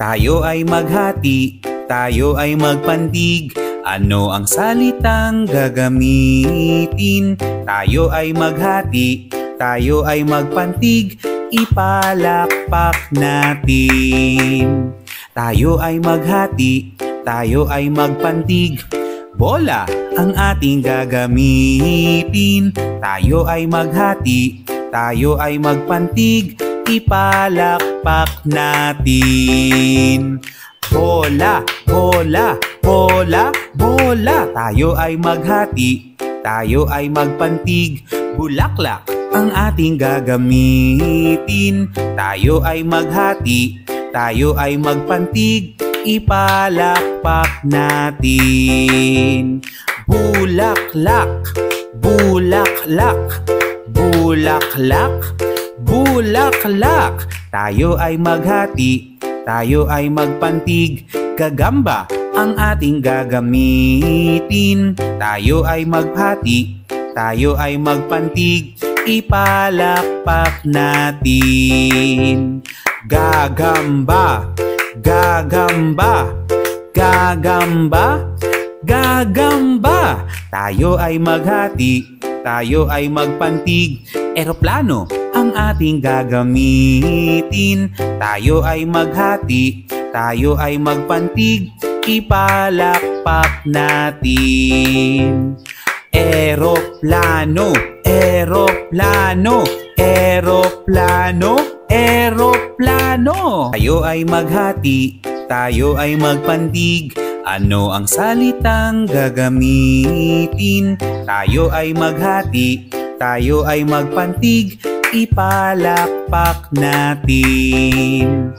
Tayo ay maghati, tayo ay magpandig. Ano ang salitang gagamitin? Tayo ay maghati, tayo ay magpantig. Ipalakpak natin. Tayo ay maghati, tayo ay magpantig. Bola ang ating gagamitin. Tayo ay maghati, tayo ay magpantig. Ipalakpak natin. Bola, bola, bola, bola. Tayo ay maghati, tayo ay magpantig. Bulaklak ang ating gagamitin. Tayo ay maghati, tayo ay magpantig. Ipalakpak natin. Bulaklak, bulaklak, bulaklak, bulaklak. Tayo ay maghati, tayo ay magpantig. Gagamba ang ating gagamitin. Tayo ay maghati, tayo ay magpantig. Ipalakpak natin. Gagamba, gagamba, gagamba, gagamba. Tayo ay maghati, tayo ay magpantig. Eroplano ang ating gagamitin. Tayo ay maghati, tayo ay magpantig. Ipalakpak natin. Eroplano, eroplano, eroplano, eroplano. Tayo ay maghati, tayo ay magpantig. Ano ang salitang gagamitin? Tayo ay maghati, tayo ay magpantig. Ipalakpak natin.